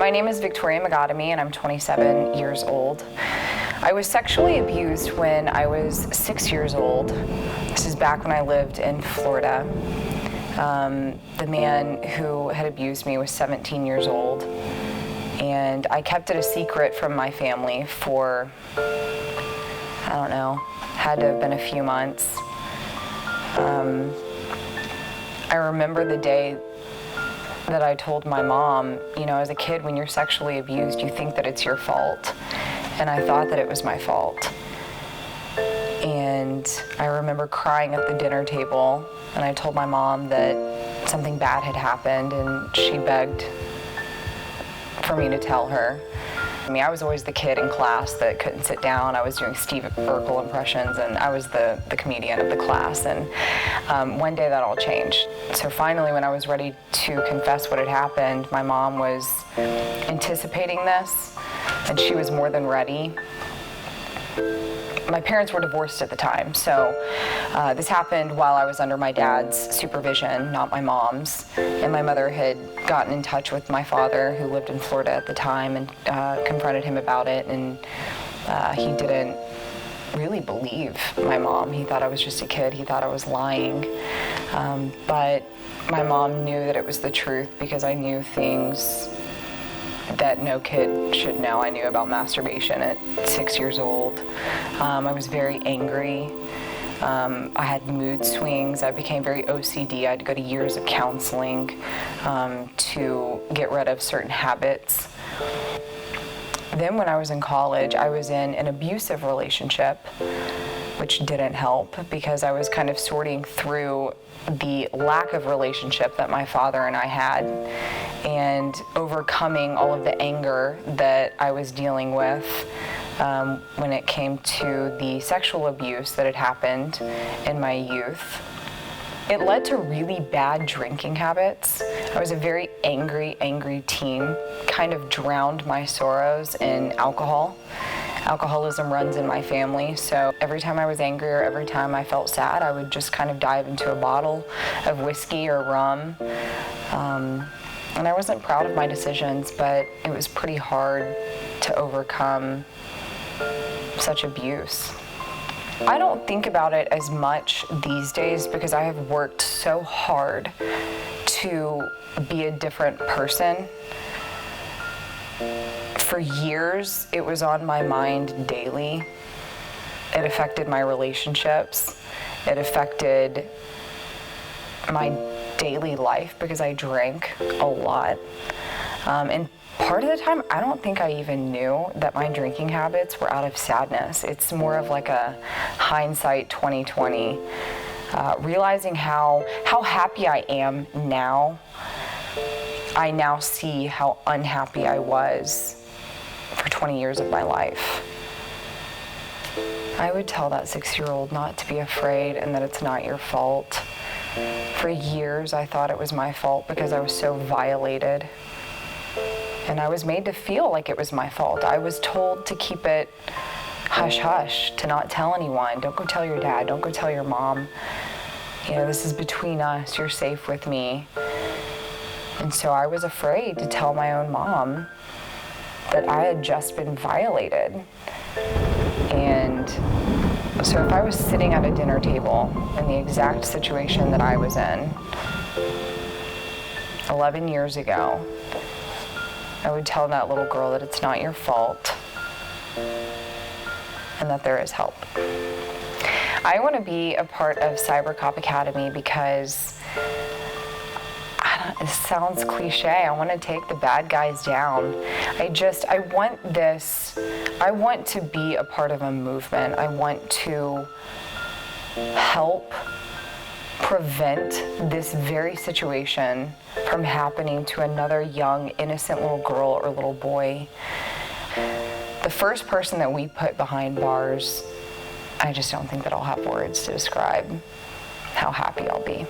My name is Victoria Magadami, and I'm 27 years old. I was sexually abused when I was 6 years old. This is back when I lived in Florida. The man who had abused me was 17 years old, and I kept it a secret from my family for, I don't know, had to have been a few months. I remember the day that I told my mom, as a kid, when you're sexually abused, you think that it's your fault. And I thought that it was my fault. And I remember crying at the dinner table, and I told my mom that something bad had happened, and she begged for me to tell her. I was always the kid in class that couldn't sit down. I was doing Steve Urkel impressions, and I was the comedian of the class. And one day that all changed. So finally, when I was ready to confess what had happened, my mom was anticipating this, and she was more than ready. My parents were divorced at the time, so this happened while I was under my dad's supervision, not my mom's. And my mother had gotten in touch with my father, who lived in Florida at the time, and confronted him about it. And he didn't really believe my mom. He thought I was just a kid. He thought I was lying. But my mom knew that it was the truth, because I knew things that no kid should know. I knew about masturbation at 6 years old. I was very angry. I had mood swings. I became very OCD. I had to go to years of counseling to get rid of certain habits. Then when I was in college, I was in an abusive relationship, which didn't help, because I was kind of sorting through the lack of relationship that my father and I had, and overcoming all of the anger that I was dealing with when it came to the sexual abuse that had happened in my youth. It led to really bad drinking habits. I was a very angry teen, kind of drowned my sorrows in alcohol. Alcoholism runs in my family, so every time I was angry or every time I felt sad, I would just kind of dive into a bottle of whiskey or rum. And I wasn't proud of my decisions, but it was pretty hard to overcome such abuse. I don't think about it as much these days, because I have worked so hard to be a different person. For years, it was on my mind daily. It affected my relationships. It affected my daily life, because I drank a lot. And part of the time, I don't think I even knew that my drinking habits were out of sadness. It's more of like a hindsight 2020. Realizing how happy I am now, I now see how unhappy I was for 20 years of my life. I would tell that 6-year-old not to be afraid and that it's not your fault. For years, I thought it was my fault because I was so violated. And I was made to feel like it was my fault. I was told to keep it hush-hush, to not tell anyone. Don't go tell your dad. Don't go tell your mom. This is between us. You're safe with me. And so I was afraid to tell my own mom that I had just been violated. And so if I was sitting at a dinner table in the exact situation that I was in 11 years ago, I would tell that little girl that it's not your fault and that there is help. I want to be a part of Cyber Cop Academy because it sounds cliche. I want to take the bad guys down. I want to be a part of a movement. I want to help prevent this very situation from happening to another young, innocent little girl or little boy. The first person that we put behind bars, I just don't think that I'll have words to describe how happy I'll be.